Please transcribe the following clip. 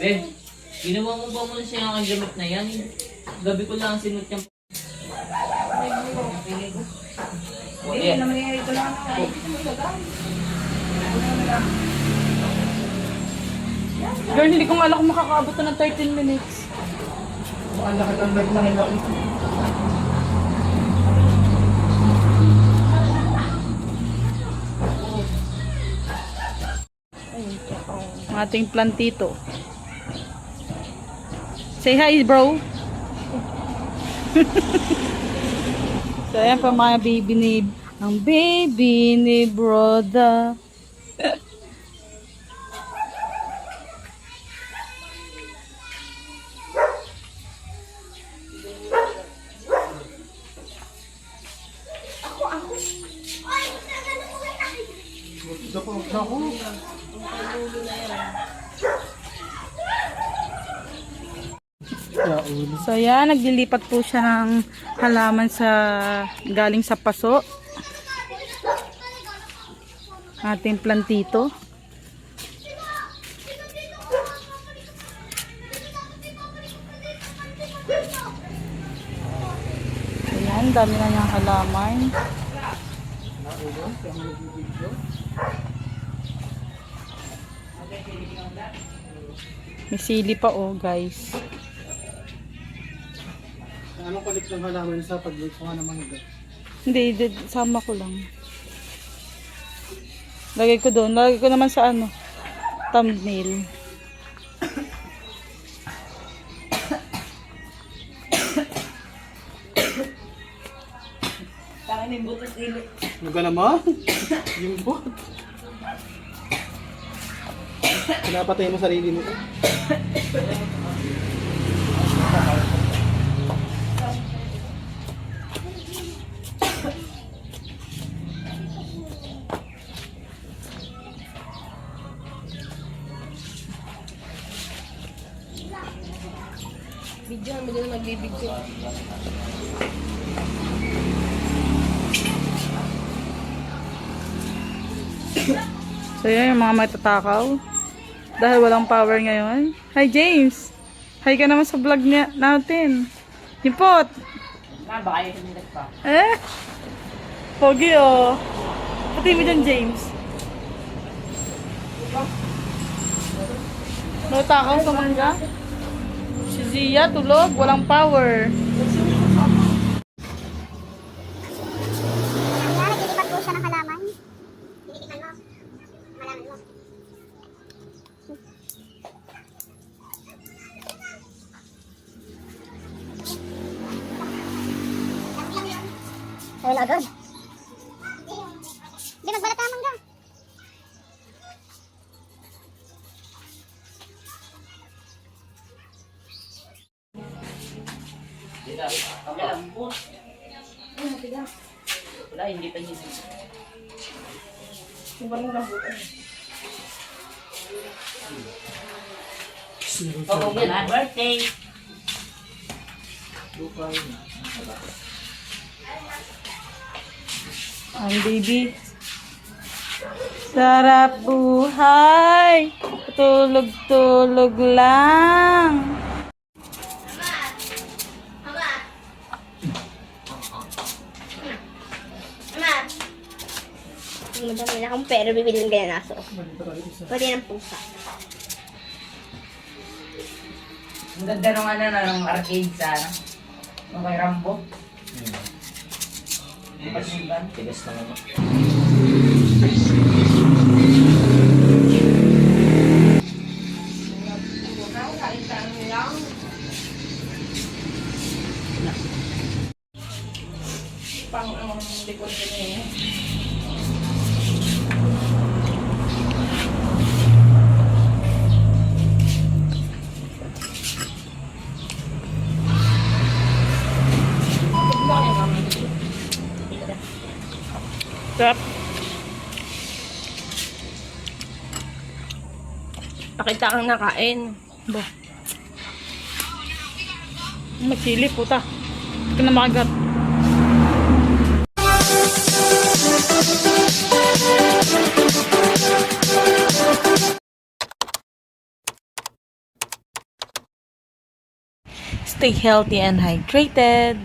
Eh, ginawa mo ba muna siya ang gamit na yan? Gabi ko lang sinut yung... Hindi naman yung ito lang. Girl, hindi ko nga alam kung makakaabot na ng 13 minutes. Ang laki ng bag na nilaki. Ang ating plantito. Say hi, bro. So, ayan pa mga baby ni... Ang baby ni Broda. Ito po, ako. So, ayan. Naglilipat po siya ng halaman sa... galing sa paso. Ating plantito. Ayan, dami na niyang halaman. May sili pa oh, guys. Anong kulit ng halaman sa pagluto ng mangga? Hindi, sama ko lang. Lagay ko doon. Lagay ko naman sa ano, thumbnail. Tangin yung butos ilo. Ano ka naman? Yung bot. Pinapatay mo sarili mo. Video, hindi na magbibidyo. So yun yung mga matatakaw. Dahil walang power ngayon. Hi James! Hi ka naman sa vlog niya natin. Himpot! Baka yung hindi pa. Eh? Pogi oh. Pati mo dyan James. Matakaw sa mangga. Si Zia tulog. Walang power. Naglilipat po siya ng halaman. Nililipan mo. Halaman mo. Wala agad. Hindi, magbalat ka mangga. Dito, kamalambot. Wala, hindi pa niya. Sobrang lambutan. Oo, yan ha. Birthday! Ang baby. Sarap buhay. Tulog-tulog lang. Kung madami na akong pera, bibili ng ganyan aso. Pwede ng pusa. Ang ganda nung ano na, nung arcade sa ano. Nung kay Rambo. Pasiban. Tigas na naman. Pang ang likod niya. Sarap. Pakita kang nakain. Ba. Magsili puta. Hindi ka na makagat. stay healthy and hydrated.